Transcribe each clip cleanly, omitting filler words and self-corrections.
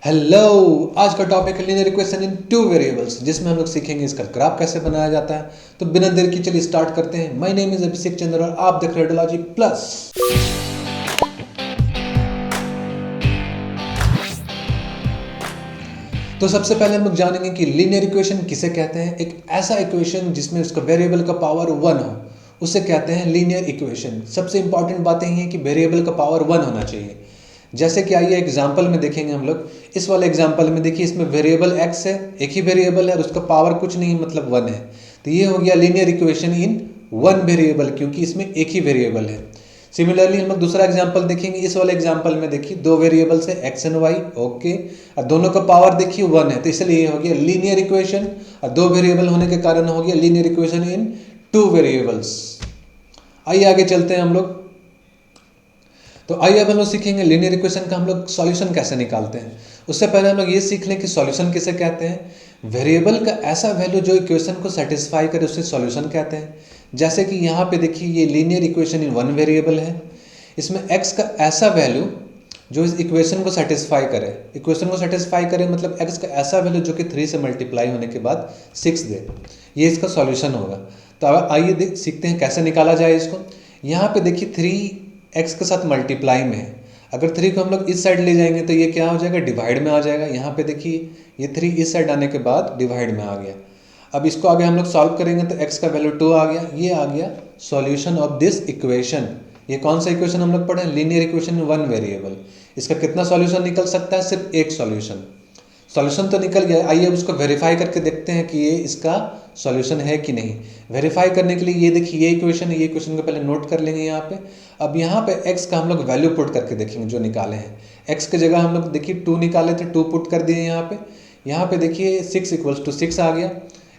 Hello. आज का topic है linear equation in two variables, जिसमें हम लोग सीखेंगे इसका ग्राफ कैसे बनाया जाता है। तो बिना देर की चलिए स्टार्ट करते हैं। माय नेम इज अभिषेक चंद्र और आप देख रहे हैं रेडोलॉजी प्लस। तो सबसे पहले हम लोग जानेंगे कि लीनियर इक्वेशन किसे कहते हैं। एक ऐसा इक्वेशन जिसमें उसका वेरिएबल का पावर 1 हो, उसे कहते हैं लीनियर इक्वेशन। सबसे इंपॉर्टेंट बातें ये हैं कि वेरिएबल का पावर 1 होना चाहिए। जैसे कि आइए एग्जाम्पल में देखेंगे हम लोग। इस वाले एग्जाम्पल में देखिए, इसमें वेरिएबल x है, एक ही वेरिएबल है और उसका पावर कुछ नहीं मतलब 1 है। तो ये हो गया linear equation in one variable, क्योंकि इसमें एक ही वेरिएबल है। सिमिलरली हम लोग दूसरा एग्जाम्पल देखेंगे। इस वाले एग्जाम्पल में देखिए दो वेरिएबल्स है एक्स एंड वाई, ओके, और दोनों का पावर देखिए 1 है। तो इसलिए ये हो गया लीनियर इक्वेशन, और दो वेरिएबल होने के कारण हो गया linear equation in two variables. आइए आगे चलते हैं हम लोग। तो आइए अब हम लोग सीखेंगे लीनियर इक्वेशन का हम लोग सॉल्यूशन कैसे निकालते हैं। उससे पहले हम लोग ये सीख लें कि सॉल्यूशन किसे कहते हैं। वेरिएबल का ऐसा वैल्यू जो इक्वेशन को सेटिस्फाई करे उसे सॉल्यूशन कहते हैं। जैसे कि यहाँ पे देखिए ये linear equation in one variable है। इसमें x का ऐसा वैल्यू जो इस इक्वेशन को सेटिस्फाई करे। इक्वेशन को सेटिस्फाई करे मतलब x का ऐसा वैल्यू जो कि 3 से मल्टीप्लाई होने के बाद 6 दे, ये इसका सॉल्यूशन होगा। तो अब आइए सीखते हैं कैसे निकाला जाए इसको। यहाँ पे देखिए 3x के साथ मल्टीप्लाई में है। अगर 3 को हम लोग इस साइड ले जाएंगे तो ये क्या हो जाएगा, डिवाइड में आ जाएगा। यहाँ पे देखिए ये 3 इस साइड आने के बाद डिवाइड में आ गया। अब इसको आगे हम लोग सॉल्व करेंगे तो x का वैल्यू 2 आ गया। ये आ गया सॉल्यूशन ऑफ दिस इक्वेशन। ये कौन सा इक्वेशन हम लोग पढ़े, linear equation in one variable. इसका कितना सॉल्यूशन निकल सकता है, सिर्फ एक सॉल्यूशन। सॉल्यूशन तो निकल गया। आइए अब उसको वेरीफाई करके देखते हैं कि ये इसका सॉल्यूशन है कि नहीं। वेरीफाई करने के लिए ये देखिए ये इक्वेशन है, ये इक्वेशन को पहले नोट कर लेंगे यहाँ पे। अब यहाँ पे x का हम लोग वैल्यू पुट करके देखेंगे जो निकाले हैं। x की जगह हम लोग देखिए 2 निकाले थे, 2 पुट कर दिए यहाँ पे। यहाँ पे देखिए 6 इक्वल्स टू 6 आ गया।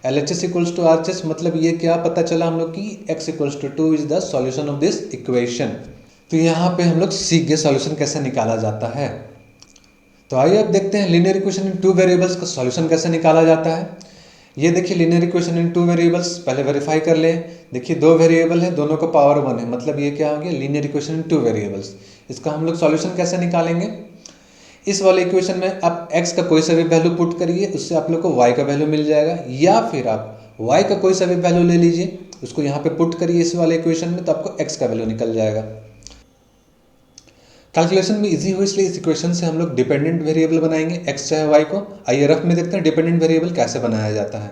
LHS इक्वल्स टू RHS, मतलब ये क्या पता चला हम लोग कि x equals to 2 is the solution of this equation. तो यहाँ पे हम लोग सीख गए सॉल्यूशन कैसे निकाला जाता है। तो आइए अब देखते हैं linear equation in two variables का सॉल्यूशन कैसे निकाला जाता है। ये देखिए linear equation in two variables, पहले वेरीफाई कर लें। देखिए दो वेरिएबल है, दोनों का पावर 1 है, मतलब ये क्या हो गया, linear equation in two variables. इसका हम लोग सॉल्यूशन कैसे निकालेंगे। इस वाले इक्वेशन में आप x का कोई सा भी वैल्यू पुट करिए, उससे आप लोग को y का वैल्यू मिल जाएगा। या फिर आप y का कोई सा भी वैल्यू ले लीजिए, उसको यहाँ पे पुट करिए इस वाले इक्वेशन में, तो आपको x का वैल्यू निकल जाएगा। कैलकुलेशन में इजी हो इसलिए इस इक्वेशन से हम लोग डिपेंडेंट वेरिएबल बनाएंगे x चाहे y को। आइए रफ में देखते हैं डिपेंडेंट वेरिएबल कैसे बनाया जाता है।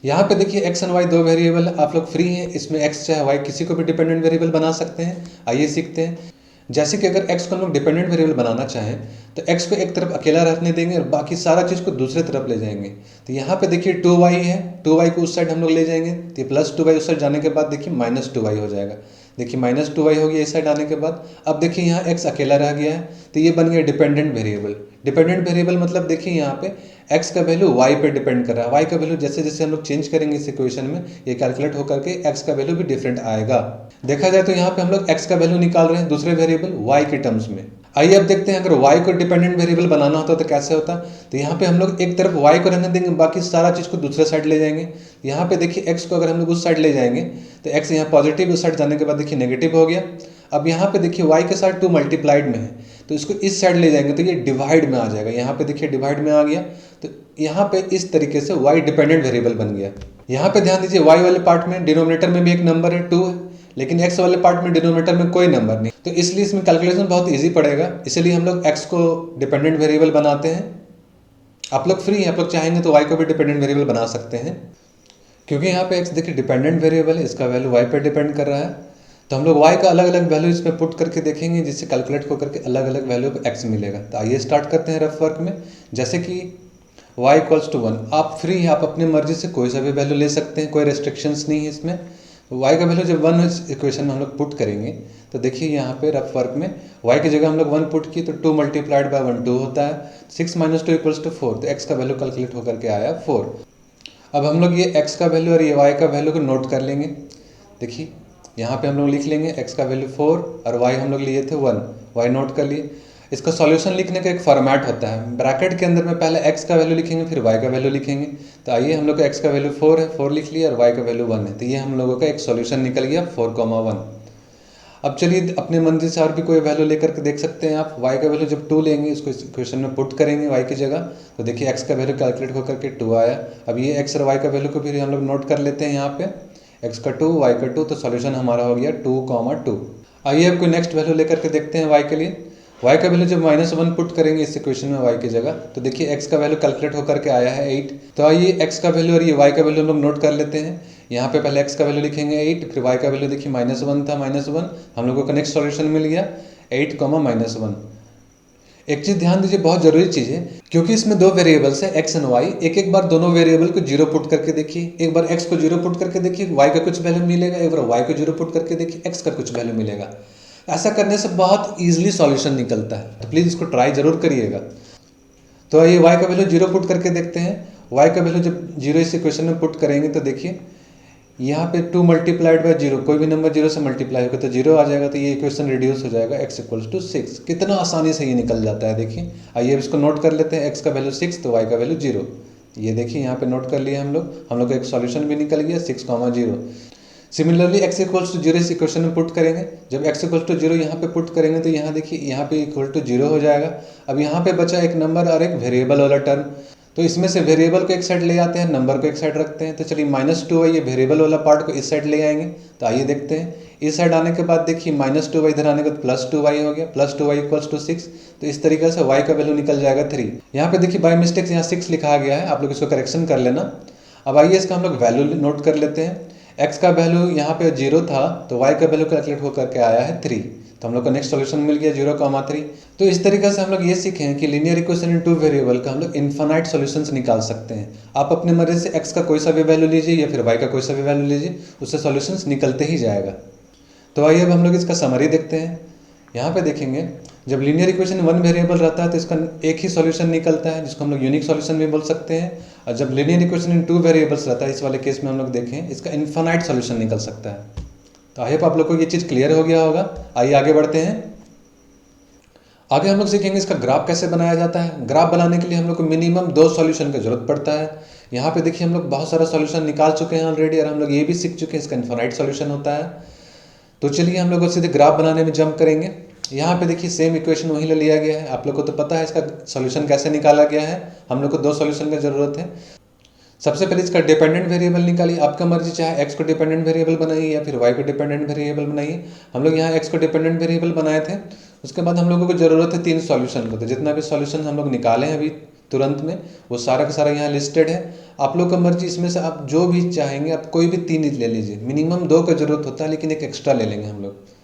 यहाँ पे देखिए x एंड y दो वेरिएबल है, आप लोग फ्री हैं, इसमें x चाहे y किसी को भी डिपेंडेंट वेरिएबल बना सकते हैं। आइए सीखते हैं। जैसे कि अगर x को हम लोग डिपेंडेंट वेरिएबल बनाना चाहें तो x को एक तरफ अकेला रखने देंगे और बाकी सारा चीज़ को दूसरे तरफ ले जाएंगे। तो यहाँ पे देखिए 2y है, 2y को उस साइड हम लोग ले जाएंगे तो ये प्लस 2y उस साइड जाने के बाद देखिए माइनस 2y हो जाएगा। देखिए माइनस 2y हो गया इस साइड आने के बाद। अब देखिए यहाँ x अकेला रह गया है तो ये बन गया डिपेंडेंट वेरिएबल। डिपेंडेंट वेरिएबल मतलब देखिए यहाँ पे x का वैल्यू y पे डिपेंड कर रहा है। y का वैल्यू जैसे जैसे हम लोग चेंज करेंगे इस इक्वेशन में, ये कैलकुलेट होकर के x का वैल्यू भी डिफरेंट आएगा। देखा जाए तो यहाँ पे हम लोग x का वैल्यू निकाल रहे हैं दूसरे वेरिएबल y के टर्म्स में। आइए अब देखते हैं अगर y को डिपेंडेंट वेरिएबल बनाना होता तो कैसे होता। तो यहाँ पे हम लोग एक तरफ y को रहने देंगे, बाकी सारा चीज़ को दूसरे साइड ले जाएंगे। यहाँ पे देखिए x को अगर हम लोग उस साइड ले जाएंगे तो x यहाँ पॉजिटिव, उस साइड जाने के बाद देखिए नेगेटिव हो गया। अब यहाँ पे देखिए y के साथ 2 मल्टीप्लाइड में है तो इसको इस साइड ले जाएंगे तो ये डिवाइड में आ जाएगा। यहाँ पे देखिए डिवाइड में आ गया तो यहाँ पे इस तरीके से y डिपेंडेंट वेरिएबल बन गया। यहाँ पे ध्यान दीजिए y वाले पार्ट में डिनोमिनेटर में भी एक नंबर है 2 है, लेकिन x वाले पार्ट में डिनोमिनेटर में कोई नंबर नहीं, तो इसलिए इसमें कैलकुलेशन बहुत इजी पड़ेगा। इसलिए हम लोग x को डिपेंडेंट वेरिएबल बनाते हैं। आप लोग फ्री हैं, आप लोग चाहेंगे तो y को भी डिपेंडेंट वेरिएबल बना सकते हैं, क्योंकि यहाँ पे x देखिए डिपेंडेंट वेरिएबल है, इसका वैल्यू y पर डिपेंड कर रहा है। तो हम लोग y का अलग अलग वैल्यू इसमें पुट करके देखेंगे जिससे कैलकुलेट होकर के अलग अलग वैल्यू पे x मिलेगा। तो आइए स्टार्ट करते हैं रफ वर्क में। जैसे कि y इक्वल्स टू 1, आप फ्री हैं, आप अपनी मर्जी से कोई सा भी वैल्यू ले सकते हैं, कोई रेस्ट्रिक्शंस नहीं है इसमें। y का वैल्यू जब 1 इस इक्वेशन में हम लोग पुट करेंगे तो देखिए यहाँ पे रफ वर्क में y की जगह हम लोग 1 पुट किए तो 2 मल्टीप्लाइड बाय 1 2 होता है। 6 माइनस 2 इक्वल्स टू 4, तो x का वैल्यू कैलकुलेट होकर के आया 4। अब हम लोग ये x का वैल्यू और ये y का वैल्यू को नोट कर लेंगे। देखिए यहाँ पे हम लोग लिख लेंगे x का वैल्यू 4 और y हम लोग लिए थे 1, y नोट कर लिए। इसका सॉल्यूशन लिखने का एक फॉर्मेट होता है, ब्रैकेट के अंदर में पहले x का वैल्यू लिखेंगे फिर y का वैल्यू लिखेंगे। तो आइए हम लोग का x का वैल्यू 4 है, 4 लिख लिया और y का वैल्यू 1 है, तो ये हम लोगों का एक सॉल्यूशन निकल गया 4, 1। अब चलिए अपने मर्जी से और भी कोई वैल्यू लेकर के देख सकते हैं आप। y का वैल्यू जब 2 लेंगे, इसको इक्वेशन में पुट करेंगे y की जगह, तो देखिए x का वैल्यू कैलकुलेट होकर के 2 आया। अब ये x और y का वैल्यू को भी हम लोग नोट कर लेते हैं यहाँ पे, x का 2 y का 2, तो सॉल्यूशन हमारा हो गया 2,2। आइए अब कोई नेक्स्ट वैल्यू लेकर के देखते हैं y के लिए। y का वैल्यू जब -1 पुट करेंगे इस इक्वेशन में y की जगह, तो देखिए x का वैल्यू कैलकुलेट होकर के आया है 8। तो आइए x का वैल्यू और ये y का वैल्यू हम लोग नोट कर लेते हैं। यहाँ पे पहले x का वैल्यू लिखेंगे 8, फिर y का वैल्यू देखिए -1 था, -1 हम लोगों को नेक्स्ट सॉल्यूशन मिल गया 8, -1। एक चीज़ ध्यान दीजिए, बहुत ज़रूरी चीज़ है, क्योंकि इसमें दो वेरिएबल्स है x एंड y। एक एक बार दोनों वेरिएबल को 0 पुट करके देखिए। एक बार x को 0 पुट करके देखिए, y का कुछ वैल्यू मिलेगा, एक बार y को 0 पुट करके देखिए, x का कुछ वैल्यू मिलेगा। ऐसा करने से बहुत ईजिली सॉल्यूशन निकलता है, तो प्लीज़ इसको ट्राई ज़रूर करिएगा। तो आइए y का वैल्यू 0 पुट करके देखते हैं। y का वैल्यू जब 0 इस इक्वेशन में पुट करेंगे तो देखिए यहाँ पे 2 मल्टीप्लाइड बाय 0, कोई भी नंबर 0 से मल्टीप्लाई होगा तो 0 आ जाएगा, तो ये इक्वेशन रिड्यूस हो जाएगा x = 6। कितना आसानी से ये निकल जाता है देखिए। आइए अब इसको नोट कर लेते हैं, x का वैल्यू 6 तो y का वैल्यू 0। ये देखिए यहाँ पे नोट कर लिया हम लोग का एक सॉल्यूशन भी निकल गया 6,0। सिमिलरली x = 0 इस इक्वेशन में पुट करेंगे। जब x = 0 यहाँ पे पुट करेंगे तो यहाँ देखिए यहाँ पे =0 हो जाएगा। अब यहाँ पे बचा एक नंबर और एक वेरिएबल वाला टर्म, तो इसमें से वेरिएबल को एक साइड ले आते हैं, नंबर को एक साइड रखते हैं। तो चलिए -2 ये वेरिएबल वाला पार्ट को इस साइड ले आएंगे। तो आइए देखते हैं, इस साइड आने के बाद देखिए -2 इधर आने के बाद +2y हो गया, +2y = 6। तो इस तरीके से y का वैल्यू निकल जाएगा 3। यहाँ पे देखिए बाय मिस्टेक यहाँ 6 लिखा गया है, आप लोग इसको करेक्शन कर लेना। अब आइए इसका हम लोग वैल्यू नोट कर लेते हैं। x का वैल्यू यहाँ पे 0 था, तो y का वैल्यू कैलकुलेट होकर के आया है 3। तो हम लोग का नेक्स्ट सॉल्यूशन मिल गया 0,3। तो इस तरीके से हम लोग ये सीखे हैं कि लीनियर इक्वेशन इन 2 वेरिएबल का हम लोग इन्फिनाइट सॉल्यूशंस निकाल सकते हैं। आप अपने मर्जी से x का कोई सा भी वैल्यू लीजिए या फिर y का कोई सा भी वैल्यू लीजिए, उससे सॉल्यूशंस निकलते ही जाएगा। तो आइए अब हम लोग इसका समरी देखते हैं। यहाँ पे देखेंगे, जब लीनियर इक्वेशन 1 वेरिएबल रहता है तो इसका एक ही सॉल्यूशन निकलता है, जिसको हम लोग यूनिक सॉल्यूशन भी बोल सकते हैं। और जब लीनियर इक्वेशन इन 2 वेरिएबल्स रहता है, इस वाले केस में हम लोग देखें, इसका इन्फिनाइट सॉल्यूशन निकल सकता है। तो आई होप आप लोग को ये चीज़ क्लियर हो गया होगा। आइए आगे बढ़ते हैं। आगे हम लोग सीखेंगे इसका ग्राफ कैसे बनाया जाता है। ग्राफ बनाने के लिए हम लोग को मिनिमम 2 सॉल्यूशन की जरूरत पड़ता है। यहाँ पे देखिए हम लोग बहुत सारा सॉल्यूशन निकाल चुके हैं ऑलरेडी, और हम लोग ये भी सीख चुके हैं इसका इन्फिनाइट सॉल्यूशन होता है। तो चलिए हम लोग सीधे ग्राफ बनाने में जंप करेंगे। यहाँ पे देखिए सेम इक्वेशन वहीं ले लिया गया है। आप लोग को तो पता है इसका सॉल्यूशन कैसे निकाला गया है। हम लोग को 2 सॉल्यूशन की जरूरत है। सबसे पहले इसका डिपेंडेंट वेरिएबल निकालिए। आपका मर्जी, चाहे x को डिपेंडेंट वेरिएबल बनाइए या फिर y को डिपेंडेंट वेरिएबल बनाइए। हम लोग यहाँ x को डिपेंडेंट वेरिएबल बनाए थे। उसके बाद हम लोगों को ज़रूरत है 3 सॉल्यूशन को। तो जितना भी सॉल्यूशन हम लोग निकाले हैं अभी तुरंत में, वो सारा का सारा यहाँ लिस्टेड है। आप लोग का मर्जी, इसमें से आप जो भी चाहेंगे आप कोई भी 3 ले लीजिए। मिनिमम 2 का जरूरत होता है, लेकिन एक एक्स्ट्रा ले लेंगे हम लोग।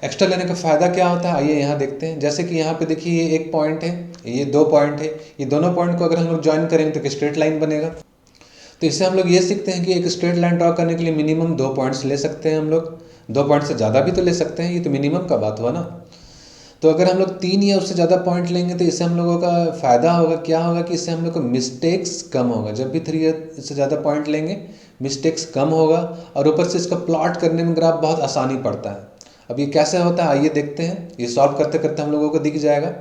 एक्स्ट्रा लेने का फ़ायदा क्या होता है, आइए यहाँ देखते हैं। जैसे कि यहाँ पे देखिए ये एक पॉइंट है, ये 2 पॉइंट है। ये दोनों पॉइंट को अगर हम लोग ज्वाइन करेंगे तो एक स्ट्रेट लाइन बनेगा। तो इससे हम लोग ये सीखते हैं कि एक स्ट्रेट लाइन ड्रॉ करने के लिए मिनिमम 2 पॉइंट्स ले सकते हैं हम लोग। 2 पॉइंट से ज़्यादा भी तो ले सकते हैं, ये तो मिनिमम का बात हुआ ना। तो अगर हम लोग 3 या उससे ज़्यादा पॉइंट लेंगे तो इससे हम लोगों का फ़ायदा होगा, क्या होगा कि इससे हम लोग को मिस्टेक्स कम होगा। जब भी 3 या इससे ज़्यादा पॉइंट लेंगे मिस्टेक्स कम होगा, और ऊपर से इसका प्लॉट करने में ग्राफ बहुत आसानी पड़ता है। अब ये कैसे होता है आइए देखते हैं। ये सॉल्व करते करते हम लोगों को दिख जाएगा।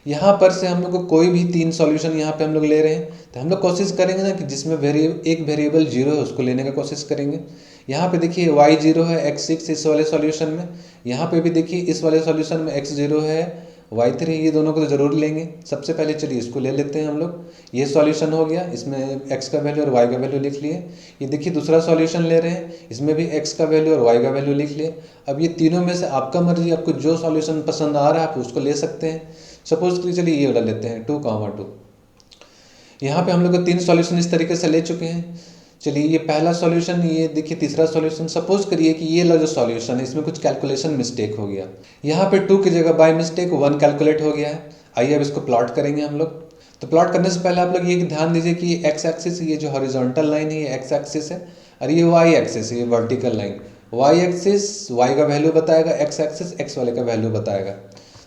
यहाँ पर से हम लोग को कोई भी 3 सॉल्यूशन यहाँ पे हम लोग ले रहे हैं, तो हम लोग कोशिश करेंगे ना कि जिसमें एक वेरिएबल 0 है उसको लेने का कोशिश करेंगे। यहाँ पे देखिए y0 है, x6 इस वाले सॉल्यूशन में। यहाँ पे भी देखिए इस वाले सॉल्यूशन में x0 है, y3, ये दोनों को तो ज़रूर लेंगे। सबसे पहले चलिए इसको ले लेते हैं हम लोग। ये सॉल्यूशन हो गया, इसमें x का वैल्यू और y का वैल्यू लिख लिए। ये देखिए दूसरा सॉल्यूशन ले रहे हैं, इसमें भी x का वैल्यू और y का वैल्यू लिख लिए। अब ये तीनों में से आपका मर्जी, आपको जो सॉल्यूशन पसंद आ रहा है आप उसको ले सकते हैं। सपोज कि चलिए ये वाला लेते हैं 2,2। यहाँ पे हम लोग 3 सॉल्यूशन इस तरीके से ले चुके हैं। चलिए ये पहला सॉल्यूशन, ये देखिए तीसरा सॉल्यूशन। सपोज करिए कि ये लो जो सॉल्यूशन है इसमें कुछ कैलकुलेशन मिस्टेक हो गया। यहाँ पे 2 की जगह बाय मिस्टेक 1 कैलकुलेट हो गया है। आइए अब इसको प्लॉट करेंगे हम लोग। तो प्लॉट करने से पहले आप लोग ये ध्यान दीजिए कि ये एक्स एक्सिस, ये जो हॉरिजॉन्टल लाइन है ये एक्स एक्सिस है, और ये वाई एक्सिस है, ये vertical line. Y axis y का वैल्यू बताएगा, एक्स एक्सिस एक्स वाले का वैल्यू बताएगा।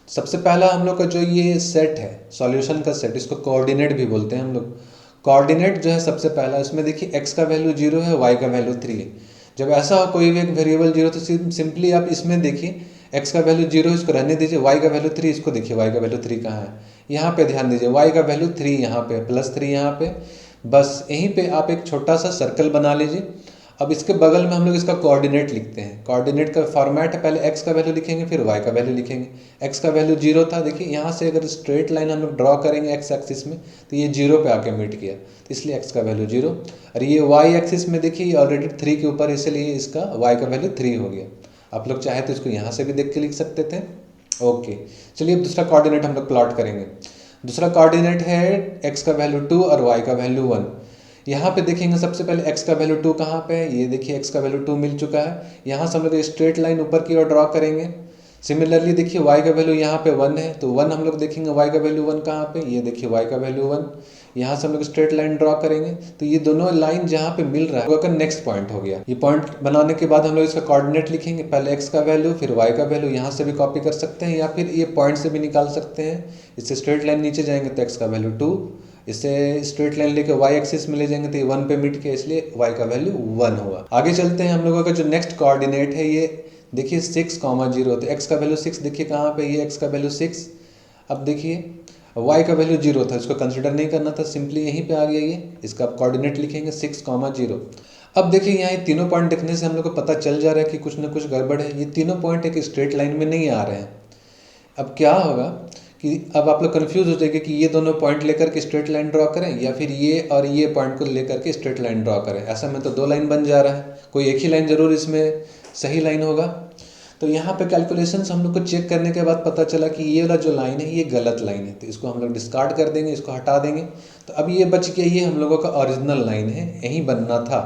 सबसे पहला हम लोग का जो ये सेट है सॉल्यूशन का सेट, इसको कोऑर्डिनेट भी बोलते हैं हम लोग। कोऑर्डिनेट जो है सबसे पहला, इसमें देखिए x का वैल्यू 0 है, y का वैल्यू 3 है। जब ऐसा हो कोई भी एक वेरिएबल 0, तो सिंपली आप इसमें देखिए x का वैल्यू 0 इसको रहने दीजिए, y का वैल्यू 3 इसको देखिए, y का वैल्यू 3 कहाँ है, यहाँ पे ध्यान दीजिए, y का वैल्यू 3 यहाँ पे, +3 यहाँ पे। बस यहीं पे आप एक छोटा सा सर्कल बना लीजिए। अब इसके बगल में हम लोग इसका कोऑर्डिनेट लिखते हैं। कोऑर्डिनेट का फॉर्मेट है, पहले एक्स का वैल्यू लिखेंगे फिर वाई का वैल्यू लिखेंगे। एक्स का वैल्यू 0 था, देखिए यहाँ से अगर स्ट्रेट लाइन हम लोग ड्रॉ करेंगे एक्स एक्सिस में तो ये 0 पे आके मीट किया, तो इसलिए एक्स का वैल्यू 0। और ये वाई एक्सिस में देखिए ऑलरेडी 3 के ऊपर, इसलिए इसका वाई का वैल्यू 3 हो गया। आप लोग चाहे तो इसको यहाँ से भी देख के लिख सकते थे। ओके, चलिए अब दूसरा कोऑर्डिनेट हम लोग प्लॉट करेंगे। दूसरा कोऑर्डिनेट है एक्स का वैल्यू 2 और वाई का वैल्यू 1। यहाँ पे देखेंगे सबसे पहले एक्स का वैल्यू 2 कहाँ पे है, ये देखिए एक्स का वैल्यू 2 मिल चुका है। यहाँ से हम लोग स्ट्रेट लाइन ऊपर की ओर ड्रॉ करेंगे। सिमिलरली देखिए वाई का वैल्यू यहाँ पे 1 है, तो 1 हम लोग देखेंगे वाई का वैल्यू 1 कहाँ पे, ये देखिए वाई का वैल्यू 1। यहाँ से हम लोग स्ट्रेट लाइन ड्रॉ करेंगे, तो ये दोनों लाइन जहाँ पे मिल रहा है वो नेक्स्ट पॉइंट हो गया। ये पॉइंट बनाने के बाद हम लोग इसका कोऑर्डिनेट लिखेंगे, पहले एक्स का वैल्यू फिर वाई का वैल्यू। यहाँ से भी कॉपी कर सकते हैं या फिर ये पॉइंट से भी निकाल सकते हैं। इससे स्ट्रेट लाइन नीचे जाएंगे तो एक्स का वैल्यू 2, इससे स्ट्रेट लाइन लेके वाई एक्सिस में ले जाएंगे तो ये 1 पे मिट के, इसलिए वाई का वैल्यू 1 होगा। आगे चलते हैं, हम लोगों का जो नेक्स्ट कोऑर्डिनेट है ये देखिए 6,0, तो एक्स का वैल्यू 6 देखिए कहाँ पे, ये एक्स का वैल्यू 6। अब देखिए वाई का वैल्यू 0 था, इसको कंसिडर नहीं करना था, सिंपली यहीं पे आ गया ये। इसका आप कोऑर्डिनेट लिखेंगे 6,0। अब देखिए यहाँ ये तीनों पॉइंट देखने से हम लोग को पता चल जा रहा है कि कुछ ना कुछ गड़बड़ है। ये तीनों पॉइंट एक स्ट्रेट लाइन में नहीं आ रहे हैं। अब क्या होगा कि अब आप लोग कन्फ्यूज हो जाएंगे कि ये दोनों पॉइंट लेकर के स्ट्रेट लाइन ड्रॉ करें या फिर ये और ये पॉइंट को लेकर के स्ट्रेट लाइन ड्रॉ करें। ऐसा में तो 2 लाइन बन जा रहा है, कोई एक ही लाइन जरूर इसमें सही लाइन होगा। तो यहाँ पे कैलकुलेशंस हम लोग को चेक करने के बाद पता चला कि ये वाला जो लाइन है ये गलत लाइन है, तो इसको हम लोग डिस्कार्ड कर देंगे, इसको हटा देंगे। तो अब ये बच गया, ये हम लोगों का ओरिजिनल लाइन है, यहीं बनना था।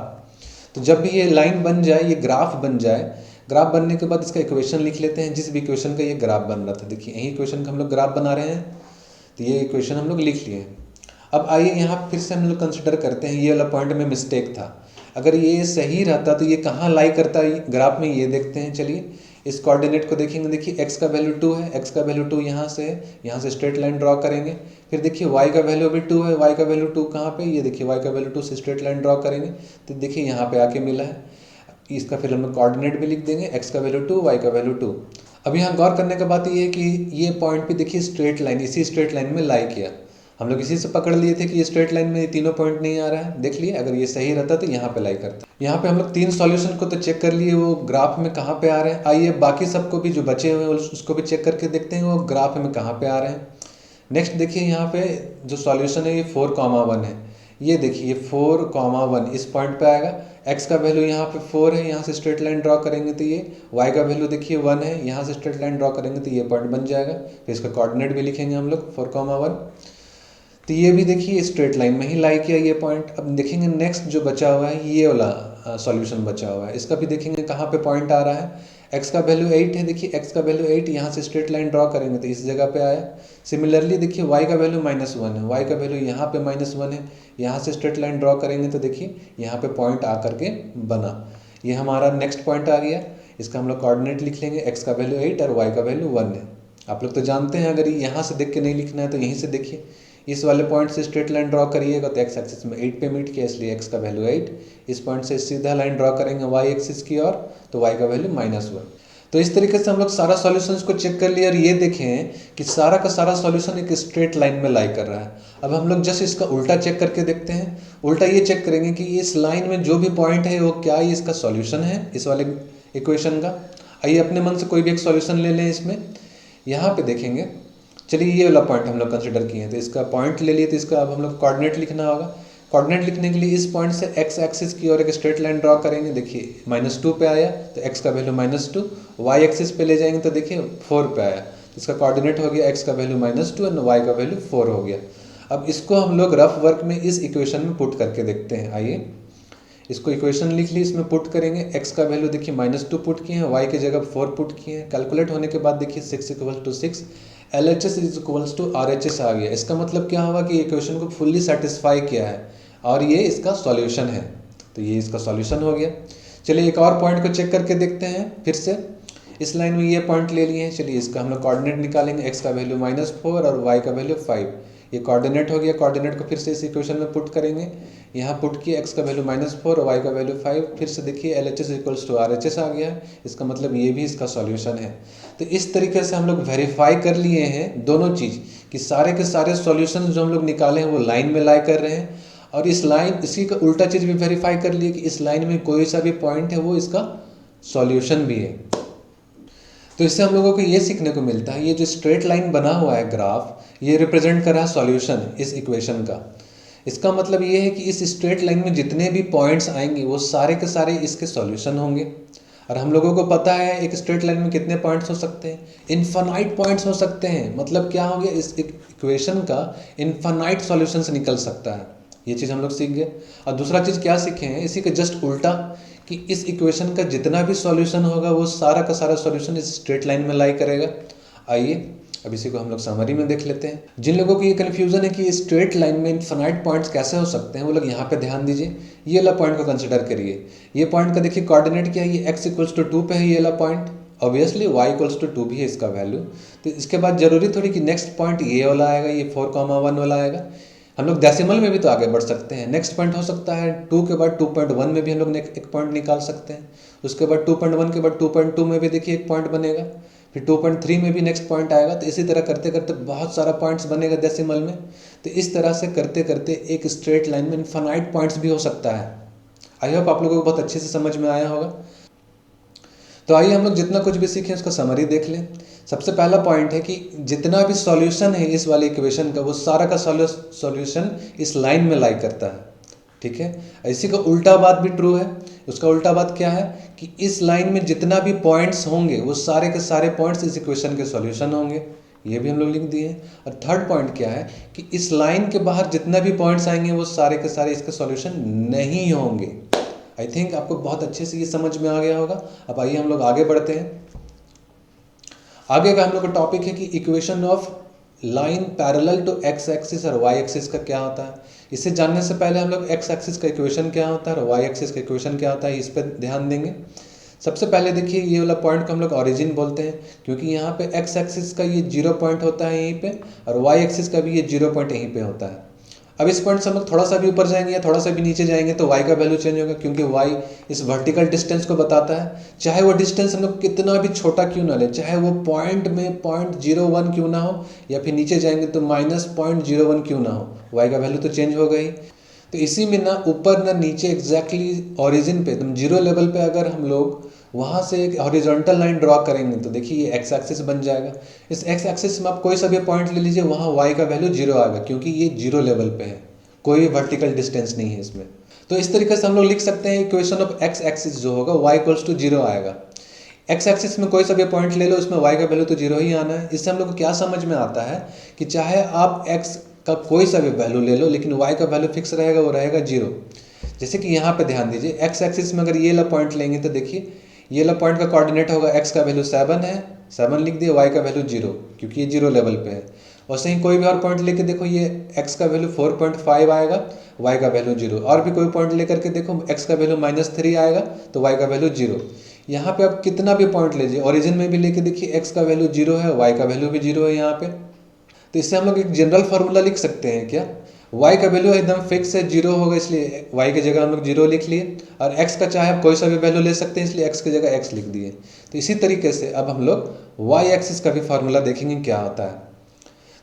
तो जब भी ये लाइन बन जाए, ये ग्राफ बन जाए, ग्राफ बनने के बाद इसका इक्वेशन लिख लेते हैं, जिस भी इक्वेशन का ये ग्राफ बन रहा था। देखिए यही इक्वेशन का हम लोग ग्राफ बना रहे हैं, तो ये इक्वेशन हम लोग लिख लिए हैं। अब आइए यहाँ फिर से हम लोग कंसिडर करते हैं, ये वाला पॉइंट में मिस्टेक था। अगर ये सही रहता तो ये कहाँ लाई करता है ग्राफ में, ये देखते हैं। चलिए इस कोऑर्डिनेट को देखेंगे, देखिए एक्स का वैल्यू 2 है, एक्स का वैल्यू 2 यहाँ से है, यहाँ से स्ट्रेट लाइन ड्रॉ करेंगे। फिर देखिए वाई का वैल्यू भी 2 है, वाई का वैल्यू 2 कहाँ पे, ये देखिए वाई का वैल्यू 2 से स्ट्रेट लाइन ड्रॉ करेंगे तो देखिए यहाँ पे आके मिला है। इसका फिर हम लोग कोऑर्डिनेट भी लिख देंगे, एक्स का वैल्यू 2, वाई का वैल्यू 2। अब यहाँ गौर करने का बात ये है कि ये पॉइंट भी देखिए स्ट्रेट लाइन, इसी स्ट्रेट लाइन में लाई किया। हम लोग इसी से पकड़ लिए थे कि ये स्ट्रेट लाइन में ये तीनों पॉइंट नहीं आ रहा है। देख लिए, अगर ये सही रहता तो यहाँ पे लाई करता। यहाँ पे हम लोग 3 सॉल्यूशन को तो चेक कर लिए, वो ग्राफ में कहाँ पे आ रहे हैं। आइए बाकी सबको भी जो बचे हुए हैं उसको भी चेक करके देखते हैं वो ग्राफ में कहाँ पे आ रहे हैं। नेक्स्ट देखिए यहाँ पे जो सॉल्यूशन है ये 4,1 है। ये देखिए 4,1 इस पॉइंट पे आएगा। एक्स का वैल्यू यहाँ पे 4 है, यहाँ से स्ट्रेट लाइन ड्रॉ करेंगे तो ये, वाई का वैल्यू देखिए 1 है, यहाँ से स्ट्रेट लाइन ड्रॉ करेंगे तो ये पॉइंट बन जाएगा। फिर इसका कोऑर्डिनेट भी लिखेंगे हम लोग 4,1। तो ये भी देखिए स्ट्रेट लाइन में ही लाई किया ये पॉइंट। अब देखेंगे नेक्स्ट जो बचा हुआ है ये वाला सॉल्यूशन बचा हुआ है, इसका भी देखेंगे कहाँ पे पॉइंट आ रहा है। एक्स का वैल्यू 8 है, देखिए एक्स का वैल्यू 8, यहाँ से स्ट्रेट लाइन ड्रॉ करेंगे तो इस जगह पे आया। सिमिलरली देखिए वाई का वैल्यू -1 है, वाई का वैल्यू यहाँ पे -1 है, यहाँ से स्ट्रेट लाइन ड्रॉ करेंगे तो देखिए यहाँ पे पॉइंट आ करके बना। ये हमारा नेक्स्ट पॉइंट आ गया। इसका हम लोग कोऑर्डिनेट लिख लेंगे, एक्स का वैल्यू 8 और वाई का वैल्यू 1 है। आप लोग तो जानते हैं, अगर यहाँ से देख के नहीं लिखना है तो यहीं से देखिए, इस वाले पॉइंट से स्ट्रेट लाइन ड्रॉ करिएगा तो एक्स एक्सिस में 8 पे मीट किया, इसलिए एक्स का वैल्यू 8। इस पॉइंट से सीधा लाइन ड्रॉ करेंगे वाई एक्सिस की ओर तो वाई का वैल्यू -1। तो इस तरीके से हम लोग सारा सॉल्यूशंस को चेक कर लिया और ये देखें कि सारा का सारा सॉल्यूशन एक स्ट्रेट लाइन में लाई कर रहा है। अब हम लोग जस्ट इसका उल्टा चेक करके देखते हैं। उल्टा ये चेक करेंगे कि इस लाइन में जो भी पॉइंट है वो क्या ये इसका सॉल्यूशन है इस वाले इक्वेशन का। आइए अपने मन से कोई भी एक सॉल्यूशन ले लें इसमें। यहाँ पे देखेंगे, चलिए ये वाला पॉइंट हम लोग कंसिडर किए हैं तो इसका पॉइंट ले लिए, तो इसका अब हम लोग कोऑर्डिनेट लिखना होगा। कोऑर्डिनेट लिखने के लिए इस पॉइंट से एक्स एक्सिस की ओर एक स्ट्रेट लाइन ड्रॉ करेंगे। देखिए -2 पे आया तो एक्स का वैल्यू -2, वाई एक्सिस पे ले जाएंगे तो देखिए 4 पे आया, तो इसका कोऑर्डिनेट हो गया एक्स का वैल्यू -2 और वाई का वैल्यू 4 हो गया। अब इसको हम लोग रफ वर्क में इस इक्वेशन में पुट करके देखते हैं। आइए इसको इक्वेशन लिख ली, इसमें पुट करेंगे। एक्स का वैल्यू देखिए -2 पुट किए हैं, वाई की जगह 4 पुट किए हैं। कैलकुलेट होने के बाद देखिए 6 = 6, LHS = RHS आ गया। इसका मतलब क्या होगा कि इक्वेशन को फुल्ली सेटिस्फाई किया है और ये इसका सॉल्यूशन है। तो ये इसका सॉल्यूशन हो गया। चलिए एक और पॉइंट को चेक करके देखते हैं फिर से। इस लाइन में ये पॉइंट ले लिए हैं, चलिए इसका हम लोग कोऑर्डिनेट निकालेंगे। एक्स का वैल्यू -4 और वाई का वैल्यू 5, ये कोऑर्डिनेट हो गया। कोऑर्डिनेट को फिर से इस इक्वेशन में पुट करेंगे। यहाँ पुट किया, एक्स का वैल्यू -4 और वाई का वैल्यू 5, फिर से देखिए LHS = RHS आ गया है। इसका मतलब ये भी इसका सॉल्यूशन है। तो इस तरीके से हम लोग वेरीफाई कर लिए हैं दोनों चीज़ कि सारे के सारे सॉल्यूशन जो हम लोग निकाले हैं वो लाइन में लाई कर रहे हैं और इस लाइन, इसी का उल्टा चीज़ भी वेरीफाई कर लिए कि इस लाइन में कोई सा भी पॉइंट है वो इसका सॉल्यूशन भी है। तो इससे हम लोगों को ये सीखने को मिलता है, ये जो स्ट्रेट लाइन बना हुआ है ग्राफ, ये रिप्रेजेंट कर रहा है सॉल्यूशन इस इक्वेशन का। इसका मतलब ये है कि इस स्ट्रेट लाइन में जितने भी पॉइंट्स आएंगे वो सारे के सारे इसके सॉल्यूशन होंगे। और हम लोगों को पता है एक स्ट्रेट लाइन में कितने पॉइंट्स हो सकते हैं, इन्फानाइट पॉइंट्स हो सकते हैं। मतलब क्या हो गया, इस इक्वेशन का इन्फानाइट सॉल्यूशंस निकल सकता है। ये चीज़ हम लोग सीख गए। और दूसरा चीज़ क्या सीखे हैं, इसी के जस्ट उल्टा, कि इस इक्वेशन का जितना भी सॉल्यूशन होगा वो सारा का सारा सॉल्यूशन इस स्ट्रेट लाइन में लाई करेगा। आइए अब इसी को हम लोग समरी में देख लेते हैं। जिन लोगों को ये कन्फ्यूजन है कि स्ट्रेट लाइन में इन्फिनाइट पॉइंट्स कैसे हो सकते हैं, वो लोग यहाँ पे ध्यान दीजिए। ये वाला पॉइंट को कंसिडर करिए। ये पॉइंट का देखिए कोऑर्डिनेट क्या है, ये x इक्वल्स टू 2 पे है ये वाला point, obviously y equals to 2 भी है इसका वैल्यू। तो इसके बाद जरूरी थोड़ी कि नेक्स्ट पॉइंट ये वाला आएगा, ये 4,1 वाला आएगा। हम लोग डेसिमल में भी तो आगे बढ़ सकते हैं। नेक्स्ट पॉइंट हो सकता है 2 के बाद 2.1 में भी हम लोग एक पॉइंट निकाल सकते हैं। उसके बाद 2.1 के बाद 2.2 में भी देखिए एक पॉइंट बनेगा, फिर 2.3 में भी नेक्स्ट पॉइंट आएगा। तो इसी तरह करते करते बहुत सारा पॉइंट्स बनेगा डेसिमल में। तो इस तरह से करते करते एक स्ट्रेट लाइन में इनफाइनाइट पॉइंट्स भी हो सकता है। आई होप आप लोगों को बहुत अच्छे से समझ में आया होगा। तो आइए हम लोग जितना कुछ भी सीखें उसका समरी देख लें। सबसे पहला पॉइंट है कि जितना भी सॉल्यूशन है इस वाले इक्वेशन का, वो सारा का सॉल्यूशन इस लाइन में लाई करता है। ठीक है, इसी का उल्टा बात भी ट्रू है। उसका उल्टा बात क्या है कि इस लाइन में जितना भी पॉइंट्स होंगे वो सारे के सारे पॉइंट्स इस इक्वेशन के सॉल्यूशन होंगे। ये भी हम लोग लिख दिए हैं। और थर्ड पॉइंट क्या है कि इस लाइन के बाहर जितना भी पॉइंट्स आएंगे वो सारे के सारे इसके सॉल्यूशन नहीं होंगे। आई थिंक आपको बहुत अच्छे से ये समझ में आ गया होगा। अब आइए हम लोग आगे बढ़ते हैं। आगे का हम लोग का टॉपिक है कि equation of line parallel to x axis और वाई एक्सिस का क्या होता है। इसे जानने से पहले हम लोग एक्स एक्सिस का इक्वेशन क्या होता है और वाई एक्सिस का इक्वेशन क्या होता है इस पर ध्यान देंगे। सबसे पहले देखिए ये वाला पॉइंट को हम लोग ओरिजिन बोलते हैं, क्योंकि यहाँ पे एक्स एक्सिस का ये 0 पॉइंट होता है यहीं पे, और वाई एक्सिस का भी ये 0 पॉइंट यहीं पे होता है। अब इस पॉइंट से हम लोग थोड़ा सा भी ऊपर जाएंगे या थोड़ा सा भी नीचे जाएंगे तो y का वैल्यू चेंज होगा, क्योंकि y इस वर्टिकल डिस्टेंस को बताता है। चाहे वो डिस्टेंस हम लोग कितना भी छोटा क्यों ना ले, चाहे वो पॉइंट में 0.01 क्यों ना हो, या फिर नीचे जाएंगे तो -0.01 क्यों ना हो, y का वैल्यू तो चेंज होगा ही। तो इसी में ना ऊपर ना नीचे एग्जैक्टली ओरिजिन पे एकदम जीरो लेवल पे अगर हम लोग वहाँ से एक हॉरिजॉन्टल लाइन ड्रॉ करेंगे तो देखिए ये एक्स एक्सिस बन जाएगा। इस एक्स एक्सिस में आप कोई सा भी पॉइंट ले लीजिए, वहाँ वाई का वैल्यू 0 आएगा, क्योंकि ये जीरो लेवल पे है, कोई वर्टिकल डिस्टेंस नहीं है इसमें। तो इस तरीके से हम लोग लिख सकते हैं इक्वेशन ऑफ एक्स एक्सिस जो होगा y इक्वल्स टू 0 आएगा। एक्स एक्सिस में कोई सा भी पॉइंट ले लो, उसमें y का वैल्यू तो 0 ही आना है। इससे हम लोग को क्या समझ में आता है कि चाहे आप x का कोई सा भी वैल्यू ले लो, लेकिन y का वैल्यू फिक्स रहेगा, वो रहेगा 0। जैसे कि यहाँ पे ध्यान दीजिए, एक्स एक्सिस में अगर ये ला पॉइंट लेंगे तो देखिए ये ला पॉइंट का कोऑर्डिनेट होगा, x का वैल्यू 7 है, 7 लिख दिए, y का वैल्यू 0, क्योंकि ये 0 लेवल पे है। वैसे ही कोई भी और पॉइंट लेके देखो, ये x का वैल्यू 4.5 आएगा, y का वैल्यू 0। और भी कोई पॉइंट लेकर के देखो, x का वैल्यू -3 आएगा तो y का वैल्यू 0। यहाँ पे आप कितना भी पॉइंट लीजिए, ओरिजिन में भी लेके देखिए x का वैल्यू 0 है, y का वैल्यू भी 0 है यहाँ पे। तो इससे हम लोग एक जनरल फार्मूला लिख सकते हैं क्या, y का वैल्यू एकदम फिक्स है, 0 होगा, इसलिए y की जगह हम लोग 0 लिख लिए, और x का चाहे आप कोई सा भी वैल्यू ले सकते हैं, इसलिए x की जगह x लिख दिए। तो इसी तरीके से अब हम लोग y एक्सिस का भी फार्मूला देखेंगे क्या होता है।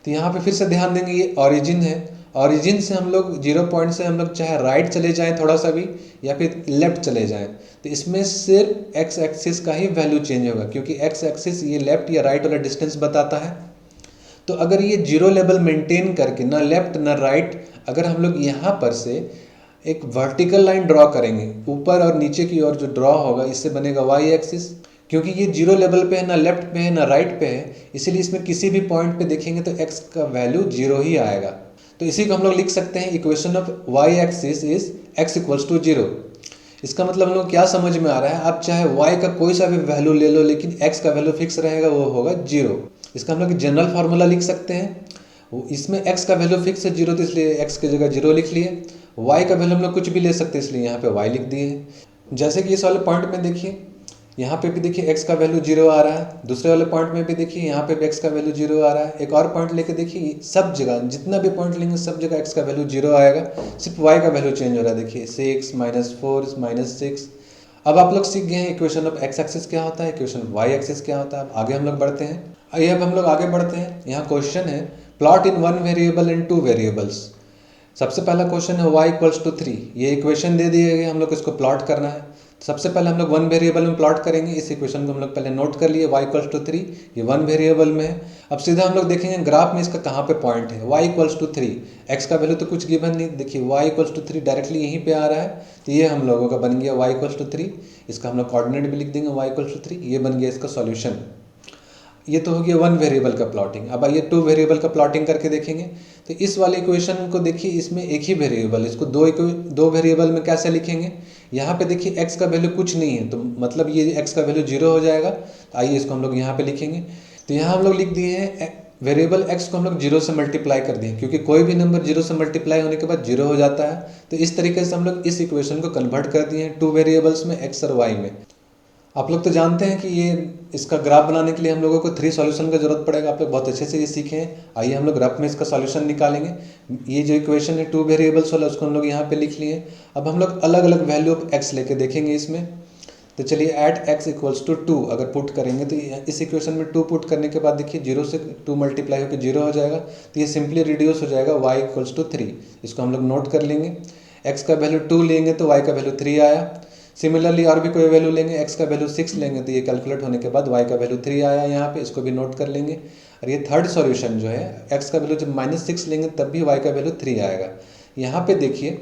तो यहाँ पे फिर से ध्यान देंगे, ये ओरिजिन है, ओरिजिन से हम लोग 0 पॉइंट से हम लोग चाहे राइट चले जाएं थोड़ा सा भी, या फिर लेफ्ट चले जाएं, तो इसमें सिर्फ एक्स एक्सिस का ही वैल्यू चेंज होगा, क्योंकि एक्स एक्सिस ये लेफ्ट या राइट वाला डिस्टेंस बताता है। तो अगर ये 0 लेवल मेंटेन करके ना लेफ्ट ना राइट, अगर हम लोग यहाँ पर से एक वर्टिकल लाइन ड्रॉ करेंगे, ऊपर और नीचे की ओर जो ड्रॉ होगा, इससे बनेगा y एक्सिस। क्योंकि ये 0 लेवल पे है, ना लेफ्ट पे है ना राइट पे है, इसीलिए इसमें किसी भी पॉइंट पे देखेंगे तो x का वैल्यू 0 ही आएगा। तो इसी को हम लोग लिख सकते हैं equation of y axis is x equals to 0। इसका मतलब हम लोग क्या समझ में आ रहा है, आप चाहे y का कोई सा भी वैल्यू ले लो, लेकिन x का वैल्यू फिक्स रहेगा, वो होगा 0। इसका हम लोग जनरल फार्मूला लिख सकते हैं। इसमें x का वैल्यू फिक्स है 0, तो इसलिए x की जगह 0 लिख लिए। y का वैल्यू हम लोग कुछ भी ले सकते हैं, इसलिए यहाँ पे y लिख दिए। जैसे कि इस वाले पॉइंट में देखिए, यहाँ पे भी देखिए x का वैल्यू 0 आ रहा है, दूसरे वाले पॉइंट में भी देखिए यहाँ पे भी x का वैल्यू 0 आ रहा है। एक और पॉइंट लेके देखिए, सब जगह जितना भी पॉइंट लेंगे सब जगह x का वैल्यू 0 आएगा, सिर्फ y का वैल्यू चेंज हो रहा है। देखिए 6 -4 -6। अब आप लोग सीख गए हैं इक्वेशन ऑफ x एक्सिस क्या होता है, इक्वेशन ऑफ y एक्सिस क्या होता है। अब आगे हम लोग बढ़ते हैं। आइए अब हम लोग आगे बढ़ते हैं। यहाँ क्वेश्चन है, plot in 1 variable and 2 variables. सबसे पहला क्वेश्चन है y इक्वल्स टू 3। ये इक्वेशन दे दिए गए, हम लोग इसको प्लॉट करना है। सबसे पहले हम लोग वन वेरिएबल में प्लॉट करेंगे। इस इक्वेशन को हम लोग पहले नोट कर लिए, y इक्वल्स टू 3, ये वन वेरिएबल में है। अब सीधा हम लोग देखेंगे ग्राफ में इसका कहाँ पे पॉइंट है। y इक्वल्स टू 3, x का वैल्यू तो कुछ गिवन नहीं, देखिए y इक्वल्स टू 3 डायरेक्टली यहीं पे आ रहा है, तो ये हम लोगों का बन गया y इक्वल्स टू 3। इसका हम लोग कोऑर्डिनेट भी लिख देंगे y इक्वल्स टू 3, ये बन गया इसका सॉल्यूशन। ये तो हो गया वन वेरिएबल का प्लॉटिंग। अब आइए टू वेरिएबल का प्लॉटिंग करके देखेंगे। तो इस वाले इक्वेशन को देखिए, इसमें एक ही वेरिएबल, इसको दो वेरिएबल में कैसे लिखेंगे। यहाँ पे देखिए x का वैल्यू कुछ नहीं है, तो मतलब ये x का वैल्यू 0 हो जाएगा। तो आइए इसको हम लोग यहाँ पे लिखेंगे। तो यहाँ हम लोग लिख दिए हैं वेरिएबल x को हम लोग 0 से मल्टीप्लाई कर दिए, क्योंकि कोई भी नंबर 0 से मल्टीप्लाई होने के बाद 0 हो जाता है। तो इस तरीके से हम लोग इस इक्वेशन को कन्वर्ट कर दिए हैं टू वेरिएबल्स में, x और y में। आप लोग तो जानते हैं कि ये इसका ग्राफ बनाने के लिए हम लोगों को 3 सॉल्यूशन का जरूरत पड़ेगा। आप लोग बहुत अच्छे से ये सीखे हैं। आइए हम लोग ग्राफ में इसका सॉल्यूशन निकालेंगे। ये जो इक्वेशन है टू वेरिएबल्स वाला, उसको हम लोग यहाँ पे लिख लिए। अब हम लोग अलग अलग वैल्यू ऑफ x लेके देखेंगे इसमें। तो चलिए एट x इक्वल्स टू 2 अगर पुट करेंगे, तो इस इक्वेशन में 2 पुट करने के बाद देखिए 0 से 2 मल्टीप्लाई होकर 0 हो जाएगा। तो ये सिंपली रिड्यूस हो जाएगा y इक्वल्स टू 3। इसको हम लोग नोट कर लेंगे। x का वैल्यू 2 लेंगे तो y का वैल्यू 3 आया। सिमिलरली और भी कोई वैल्यू लेंगे, x का वैल्यू 6 लेंगे तो ये कैलकुलेट होने के बाद y का वैल्यू 3 आया यहाँ पे, इसको भी नोट कर लेंगे। और ये थर्ड सॉल्यूशन जो है, x का वैल्यू जब -6 लेंगे तब भी y का वैल्यू 3 आएगा। यहाँ पे देखिए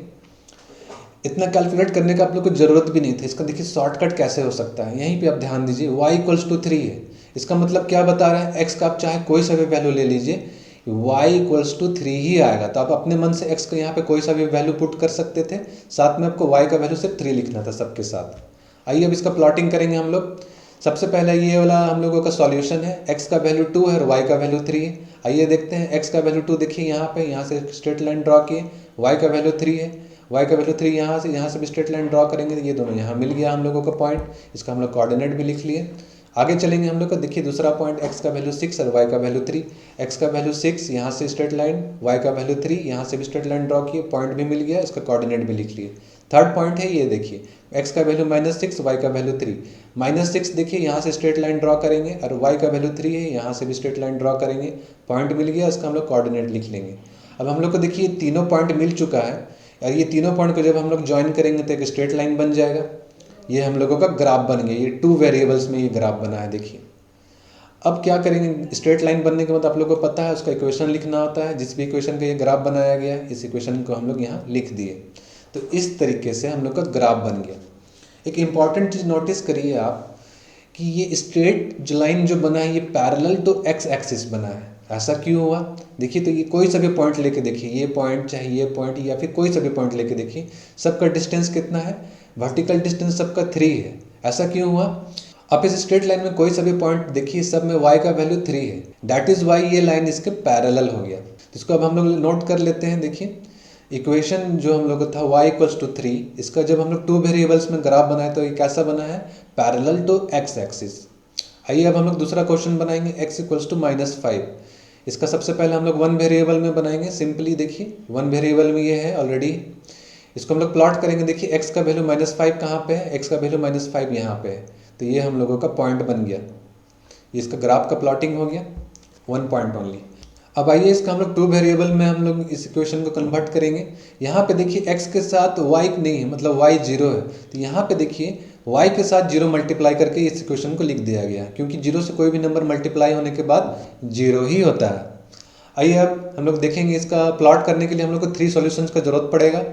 इतना कैलकुलेट करने का आप लोग को जरूरत भी नहीं था। इसका देखिए शॉर्टकट कैसे हो सकता है, यहीं पे आप ध्यान दीजिए। y इक्वल्स टू 3 है, इसका मतलब क्या बता रहा है, x का आप चाहे कोई सा भी वैल्यू ले लीजिए, y इक्वल्स टू 3 ही आएगा। तो आप अपने मन से x का यहाँ पे कोई सा भी वैल्यू पुट कर सकते थे, साथ में आपको y का वैल्यू सिर्फ 3 लिखना था सबके साथ। आइए अब इसका प्लॉटिंग करेंगे हम लोग। सबसे पहले ये वाला हम लोगों का सॉल्यूशन है, x का वैल्यू 2 है और y का वैल्यू 3 है। आइए देखते हैं, x का वैल्यू 2 देखिए यहाँ पे, यहाँ से स्ट्रेट लाइन ड्रॉ किए, y का वैल्यू 3 है, y का वैल्यू 3 यहाँ से भी स्ट्रेट लाइन ड्रॉ करेंगे, ये दोनों यहाँ मिल गया हम लोगों का पॉइंट। इसका हम लोग कोऑर्डिनेट भी लिख लिए। आगे चलेंगे हम लोग का, देखिए दूसरा पॉइंट, x का वैल्यू 6 और y का वैल्यू 3। x का वैल्यू 6 यहाँ से स्ट्रेट लाइन, y का वैल्यू 3 यहाँ से भी स्ट्रेट लाइन ड्रॉ किए, पॉइंट भी मिल गया, इसका कोऑर्डिनेट भी लिख लिए। थर्ड पॉइंट है ये देखिए, x का वैल्यू -6, y का वैल्यू 3। -6 देखिए यहाँ से स्ट्रेट लाइन ड्रॉ करेंगे और y का वैल्यू 3 है, यहाँ से भी स्ट्रेट लाइन ड्रॉ करेंगे, पॉइंट मिल गया, इसका हम लोग कोऑर्डिनेट लिख लेंगे। अब हम लोग को देखिए तीनों पॉइंट मिल चुका है, और ये तीनों पॉइंट को जब हम लोग ज्वाइन करेंगे तो एक स्ट्रेट लाइन बन जाएगा। ये हम लोगों का ग्राफ बन गया, ये टू वेरिएबल्स में ये ग्राफ बना है देखिए। अब क्या करेंगे, स्ट्रेट लाइन बनने के बाद आप लोगों को पता है उसका इक्वेशन लिखना होता है। जिस भी इक्वेशन का ये ग्राफ बनाया गया है, इस इक्वेशन को हम लोग यहाँ लिख दिए। तो इस तरीके से हम लोग का ग्राफ बन गया। एक इम्पॉर्टेंट चीज़ नोटिस करिए आप कि ये स्ट्रेट लाइन जो बना है ये पैरेलल टू एक्स एक्सिस बना है। ऐसा क्यों हुआ, देखिए तो ये कोई सा भी पॉइंट लेके देखिए, ये पॉइंट चाहे ये पॉइंट या फिर कोई सा भी पॉइंट लेके देखिए, सबका डिस्टेंस कितना है, वर्टिकल डिस्टेंस सबका 3 है। ऐसा क्यों हुआ, आप इस स्ट्रेट लाइन में कोई सा भी पॉइंट देखिए, सब में y का वैल्यू 3 है, दैट इज वाई ये लाइन इसके पैरेलल हो गया। तो इसको अब हम लोग नोट कर लेते हैं। देखिए इक्वेशन जो हम लोग था y इक्वल्स टू 3, इसका जब हम लोग टू वेरिएबल्स में ग्राफ बनाए तो ये कैसा बना है, पैरेलल टू एक्स एक्सिस। आइए अब हम लोग दूसरा क्वेश्चन बनाएंगे, x इक्वल्स टू -5। इसका सबसे पहले हम लोग वन वेरिएबल में बनाएंगे। सिंपली देखिए वन वेरिएबल में ये है ऑलरेडी, इसको हम लोग प्लॉट करेंगे। देखिए x का वैल्यू -5 कहाँ पे है, x का वैल्यू -5 यहाँ पे है, तो ये हम लोगों का पॉइंट बन गया। ये इसका ग्राफ का प्लॉटिंग हो गया, वन पॉइंट ओनली। अब आइए इसका हम लोग टू वेरिएबल में हम लोग इस इक्वेशन को कन्वर्ट करेंगे। यहाँ पे देखिए x के साथ y नहीं है, मतलब y 0 है, तो यहाँ पे देखिए y के साथ 0 मल्टीप्लाई करके इस इक्वेशन को लिख दिया गया, क्योंकि 0 से कोई भी नंबर मल्टीप्लाई होने के बाद 0 ही होता है। आइए अब हम लोग देखेंगे, इसका प्लॉट करने के लिए हम लोग को 3 सॉल्यूशंस का जरूरत पड़ेगा।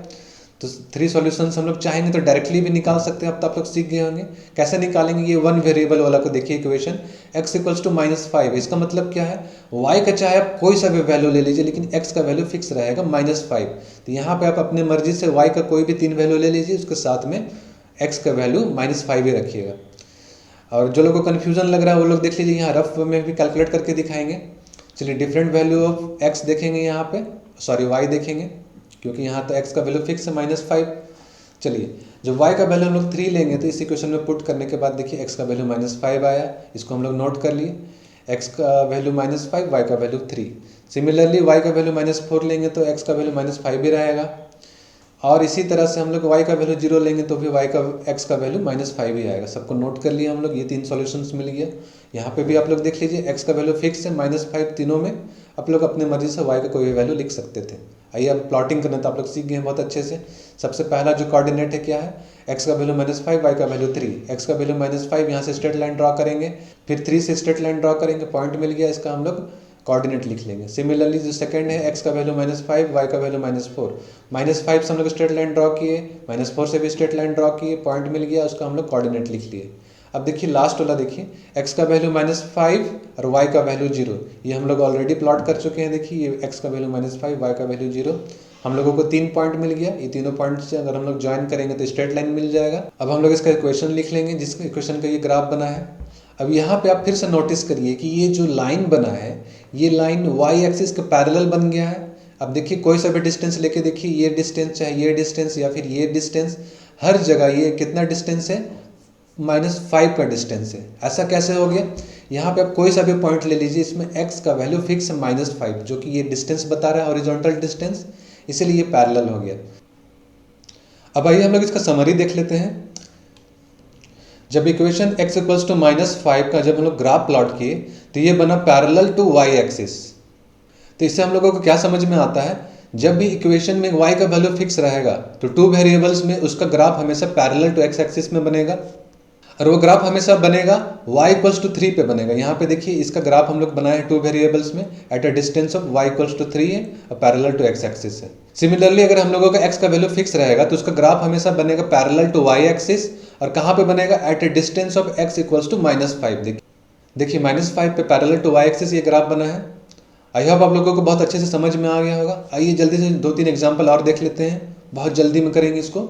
तो 3 सॉल्यूशंस हम लोग चाहेंगे तो डायरेक्टली भी निकाल सकते हैं। अब तो आप लोग सीख गए होंगे कैसे निकालेंगे। ये वन वेरिएबल वाला को देखिए इक्वेशन, x इक्वल्स टू -5, इसका मतलब क्या है, y का चाहे आप कोई सा भी वैल्यू ले लीजिए, लेकिन x का वैल्यू फिक्स रहेगा -5। तो यहाँ पे आप अपने मर्जी से y का कोई भी 3 वैल्यू ले लीजिए, उसके साथ में x का वैल्यू -5 ही रखिएगा। और जो लोगों को कन्फ्यूजन लग रहा है वो लोग देख लीजिए, यहाँ रफ में भी कैलकुलेट करके दिखाएंगे। चलिए डिफरेंट वैल्यू ऑफ x देखेंगे, यहाँ पे सॉरी y देखेंगे, क्योंकि यहाँ तो x का वैल्यू फिक्स है -5। चलिए जब y का वैल्यू हम लोग 3 लेंगे तो इस इक्वेशन में पुट करने के बाद देखिए x का वैल्यू -5 आया, इसको हम लोग नोट कर लिए। x का वैल्यू -5, y का वैल्यू 3। सिमिलरली y का वैल्यू -4 लेंगे तो x का वैल्यू -5 ही रहेगा, और इसी तरह से हम लोग y का वैल्यू 0 लेंगे तो भी x का वैल्यू -5 ही आएगा। सबको नोट कर लिया हम लोग, ये 3 सॉल्यूशंस मिल गया। यहाँ पे भी आप लोग देख लीजिए x का वैल्यू फिक्स है -5, तीनों में आप लोग अपने मर्जी से y का कोई भी वैल्यू लिख सकते थे। आइए अब प्लॉटिंग करना तो आप लोग सीख गए हैं बहुत अच्छे से। सबसे पहला जो कोऑर्डिनेट है क्या है, x का वैल्यू -5, y का वैल्यू 3। x का वैल्यू -5, यहाँ से स्ट्रेट लाइन ड्रॉ करेंगे, फिर 3 से स्ट्रेट लाइन ड्रॉ करेंगे, पॉइंट मिल गया, इसका हम लोग कोऑर्डिनेट लिख लेंगे। सिमिलरली जो सेकंड है, x का वैल्यू -5, y का वैल्यू -4। -5 से हम लोग स्ट्रेट लाइन ड्रॉ किए, -4 से भी स्ट्रेट लाइन ड्रॉ किए, पॉइंट मिल गया, उसका हम लोग कोऑर्डिनेट लिख लिए। अब देखिए लास्ट वाला देखिए, x का वैल्यू -5 और y का वैल्यू 0। ये हम लोग ऑलरेडी प्लॉट कर चुके हैं। देखिए ये x का वैल्यू -5, y का वैल्यू 0, हम लोगों को 3 पॉइंट मिल गया। ये तीनों पॉइंट से अगर हम लोग ज्वाइन करेंगे तो स्ट्रेट लाइन मिल जाएगा। अब हम लोग इसका इक्वेशन लिख लेंगे, जिसका इक्वेशन का ये ग्राफ बना है। अब यहाँ पे आप फिर से नोटिस करिए कि ये जो लाइन बना है, ये लाइन y एक्सिस के पैरेलल बन गया है। अब देखिए कोई सा भी डिस्टेंस लेके देखिए, ये डिस्टेंस चाहे ये डिस्टेंस या फिर ये डिस्टेंस, हर जगह ये कितना डिस्टेंस है, -5 का डिस्टेंस है। ऐसा कैसे हो गया, यहाँ पे आप कोई सा भी पॉइंट ले लीजिए, इसमें x का वैल्यू फिक्स है -5, जो कि ये डिस्टेंस बता रहा है, हॉरिजॉन्टल डिस्टेंस, इसीलिए ये पैरेलल हो गया। अब आइए हम लोग इसका समरी देख लेते हैं। जब इक्वेशन x = -5 का जब हम लोग ग्राफ प्लॉट किए तो ये बना पैरेलल टू y एक्सिस। तो इससे हम लोगों को क्या समझ में आता है, जब भी इक्वेशन में y का वैल्यू फिक्स रहेगा तो 2 वेरिएबल्स में उसका ग्राफ हमेशा पैरेलल टू x एक्सिस में बनेगा, और वो ग्राफ हमेशा बनेगा y = 3 पे बनेगा। यहाँ पे देखिए इसका ग्राफ हम लोग बनाए हैं 2 वेरिएबल्स में, at a distance of y = 3 है और पैरेलल टू x एक्सिस है। सिमिलरली अगर हम लोगों का x का वैल्यू फिक्स रहेगा तो उसका ग्राफ हमेशा बनेगा पैरेलल टू y एक्सिस, और कहाँ पे बनेगा, at a distance of x = -5। देखिए -5 पे पैरेलल टू y एक्सिस ये ग्राफ बना है। आई होप आप लोगों को बहुत अच्छे से समझ में आ गया होगा। आइए जल्दी से 2-3 एग्जाम्पल और देख लेते हैं, बहुत जल्दी में करेंगे इसको।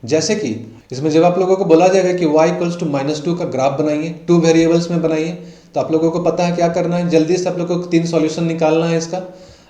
जैसे कि इसमें जब आप लोगों को बोला जाएगा कि y = -2 का ग्राफ बनाइए, 2 वेरिएबल्स में बनाइए, तो आप लोगों को पता है क्या करना है, जल्दी से आप लोगों को 3 सॉल्यूशन निकालना है इसका।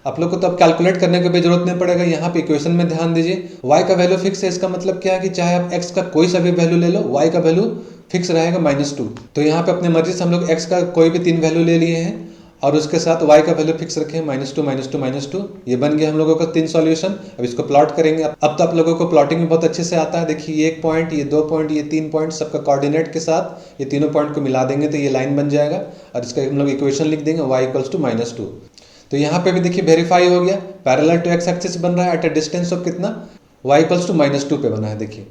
आप लोग को तो अब कैलकुलेट करने की भी जरूरत नहीं पड़ेगा, यहाँ पे इक्वेशन में ध्यान दीजिए। y का वैल्यू फिक्स है, इसका मतलब क्या है कि चाहे आप x का कोई सा भी वैल्यू ले लो, y का वैल्यू फिक्स रहेगा -2। तो यहाँ पे अपने मर्जी से हम लोग x का कोई भी 3 वैल्यू ले लिए हैं और उसके साथ y का वैल्यू फिक्स रखे हैं -2 -2 -2। ये बन गया हम लोगों का 3 सॉल्यूशन। अब इसको प्लॉट करेंगे। अब तो आप लोगों को प्लॉटिंग में बहुत अच्छे से आता है। देखिए ये 1 पॉइंट, ये 2 पॉइंट, ये 3 पॉइंट, सबका कोऑर्डिनेट के साथ ये तीनों पॉइंट को मिला देंगे तो ये लाइन बन जाएगा, और इसका हम लोग इक्वेशन लिख देंगे y = -2। तो यहाँ पे भी देखिए वेरीफाई हो गया, पैरेलल टू x एक्सिस बन रहा है एट अ डिस्टेंस ऑफ कितना, y = -2 पे बना है। देखिए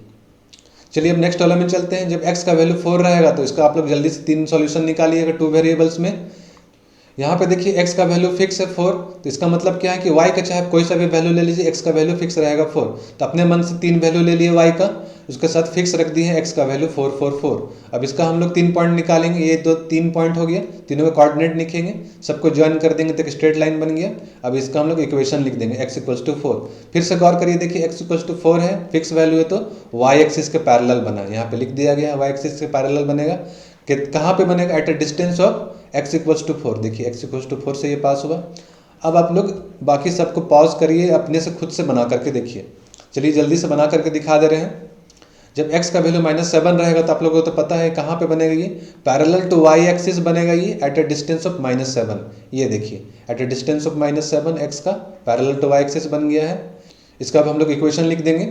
चलिए अब नेक्स्ट वाला में चलते हैं। जब x का वैल्यू 4 रहेगा तो इसका आप लोग जल्दी से 3 सॉल्यूशन निकालिएगा 2 वेरिएबल्स में। यहाँ पे देखिए x का वैल्यू फिक्स है 4, तो इसका मतलब क्या है कि y का चाहे कोई सा भी वैल्यू ले लीजिए, x का वैल्यू फिक्स रहेगा 4। तो अपने मन से 3 वैल्यू ले लिए y का, उसके साथ फिक्स रख दिए हैं x का वैल्यू 4 4 4। अब इसका हम लोग 3 पॉइंट निकालेंगे, ये 3 पॉइंट हो गया, तीनों का कोऑर्डिनेट लिखेंगे, सबको ज्वाइन कर देंगे तो एक स्ट्रेट लाइन बन गया। अब इसका हम लोग इक्वेशन लिख देंगे x = 4। फिर से गौर करिए, देखिए x = 4 है, फिक्स वैल्यू है, तो y एक्सिस के पैरेलल बना है, यहाँ पे लिख दिया गया है y एक्सिस के पैरेलल बनेगा। कि कहाँ पे बनेगा, at a distance of x = 4। देखिए x = 4 से ये पास हुआ। अब आप लोग बाकी सबको पॉज करिए, अपने से खुद से बना करके देखिए। चलिए जल्दी से बना करके दिखा दे रहे हैं। जब x का वैल्यू -7 रहेगा तो आप लोगों को तो पता है कहाँ पे बनेगा, ये पैरेलल टू y एक्सिस बनेगा, ये एट अ डिस्टेंस ऑफ -7। ये देखिए at a distance of -7 x का पैरेलल टू y एक्सिस बन गया है। इसका अब हम लोग इक्वेशन लिख देंगे।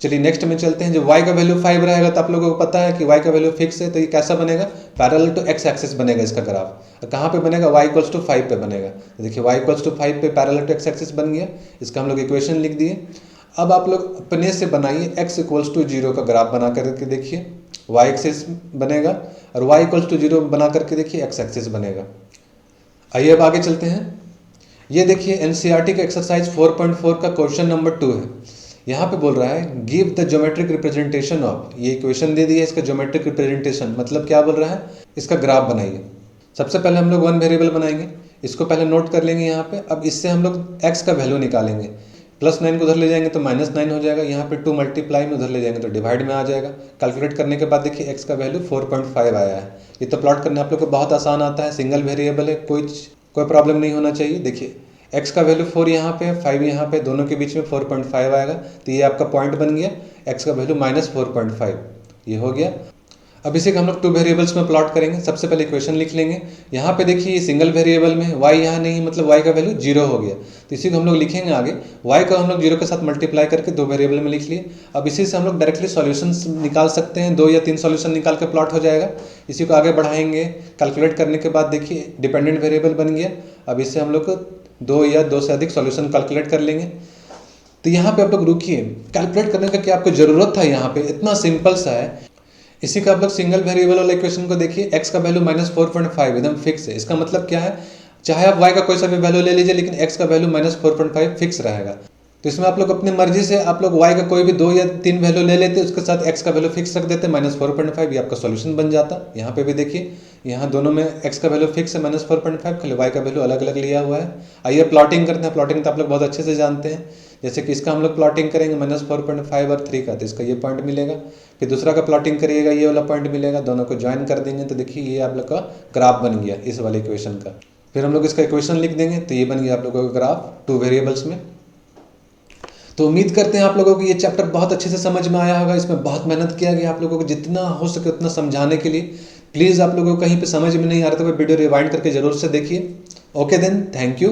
चलिए नेक्स्ट में चलते हैं। जब y का वैल्यू 5 रहेगा तो आप लोगों को पता है कि y का वैल्यू फिक्स है, तो ये कैसा बनेगा, पैरेलल टू x एक्सिस बनेगा इसका ग्राफ। कहाँ पे बनेगा, y = 5 पे बनेगा। तो देखिए y = 5 पे पैरेलल टू x एक्सिस बन गया। इसका हम लोग इक्वेशन लिख दिए। अब आप लोग अपने से बनाइए x = 0 का ग्राफ बना करके देखिए, y एक्सिस बनेगा, और y = 0 बना करके देखिए x एक्सिस बनेगा। आइए अब आगे चलते हैं। ये देखिए एनसीईआरटी का एक्सरसाइज 4.4 का क्वेश्चन नंबर 2 है। यहाँ पे बोल रहा है give the geometric representation of, ये इक्वेशन दे दी है, इसका ज्योमेट्रिक रिप्रेजेंटेशन मतलब क्या बोल रहा है, इसका ग्राफ बनाइए। सबसे पहले हम लोग 1 वेरिएबल बनाएंगे, इसको पहले नोट कर लेंगे यहाँ पे। अब इससे हम लोग x का वैल्यू निकालेंगे। +9 को उधर ले जाएंगे तो -9 हो जाएगा, यहाँ पे 2 मल्टीप्लाई में उधर ले जाएंगे तो डिवाइड में आ जाएगा। कैलकुलेट करने के बाद देखिए x का वैल्यू 4.5 आया है। ये तो प्लॉट करने आप लोग को बहुत आसान आता है, सिंगल वेरिएबल है, कोई प्रॉब्लम नहीं होना चाहिए। देखिए x का वैल्यू 4 यहाँ पे है, 5 यहाँ पे, दोनों के बीच में 4.5 आएगा, तो ये आपका पॉइंट बन गया। x का वैल्यू -4.5 ये हो गया। अब इसे हम लोग टू वेरिएबल्स में प्लॉट करेंगे। सबसे पहले इक्वेशन लिख लेंगे। यहाँ पे देखिए सिंगल वेरिएबल में y यहाँ नहीं, मतलब y का वैल्यू 0 हो गया, तो इसी को हम लोग लिखेंगे आगे। y को हम लोग 0 के साथ मल्टीप्लाई करके दो वेरिएबल में लिख लिए। अब इसी से हम लोग डायरेक्टली सॉल्यूशन निकाल सकते हैं, 2 या 3 सॉल्यूशन निकाल के प्लॉट हो जाएगा। इसी को आगे बढ़ाएंगे, कैलकुलेट करने के बाद देखिए डिपेंडेंट वेरिएबल बन गया। अब इससे हम लोग 2 या 2 से अधिक सॉल्यूशन कैलकुलेट कर लेंगे। तो यहाँ पे आप लोग रुकिए, कैलकुलेट करने का क्या आपको ज़रूरत था, यहाँ पे इतना सिंपल सा है। इसी का आप लोग सिंगल वेरिएबल वाला इक्वेशन को देखिए, x का वैल्यू -4.5 एकदम फिक्स है। इसका मतलब क्या है, चाहे आप y का कोई सा भी वैल्यू ले लीजिए, लेकिन x का वैल्यू -4.5 फिक्स रहेगा। तो इसमें आप लोग अपनी मर्जी से आप लोग y का कोई भी 2 या 3 वैल्यू ले लेते, उसके साथ x का वैल्यू फिक्स रख देते -4.5, ये आपका सॉल्यूशन बन जाता। यहाँ पे भी देखिए, यहाँ दोनों में x का वैल्यू फिक्स है -4.5, खाली y का वैल्यू अलग अलग लिया हुआ है। आइए प्लॉटिंग करते हैं। प्लॉटिंग तो आप लोग बहुत अच्छे से जानते हैं। जैसे कि इसका हम लोग प्लॉटिंग करेंगे -4.5 और 3 का, तो इसका ये पॉइंट मिलेगा। फिर दूसरा का प्लॉटिंग करिएगा, ये वाला पॉइंट मिलेगा। दोनों को ज्वाइन कर देंगे तो देखिए ये आप लोग का ग्राफ बन गया इस वाले इक्वेशन का। फिर हम लोग इसका इक्वेशन लिख देंगे, तो ये बन गया आप लोगों का ग्राफ टू वेरिएबल्स में। तो उम्मीद करते हैं आप लोगों को ये चैप्टर बहुत अच्छे से समझ में आया होगा। इसमें बहुत मेहनत किया गया आप लोगों को जितना हो सके उतना समझाने के लिए। प्लीज़ आप लोगों को कहीं पे समझ में नहीं आ रहा तो वीडियो रिवाइंड करके ज़रूर से देखिए। Okay then, thank you.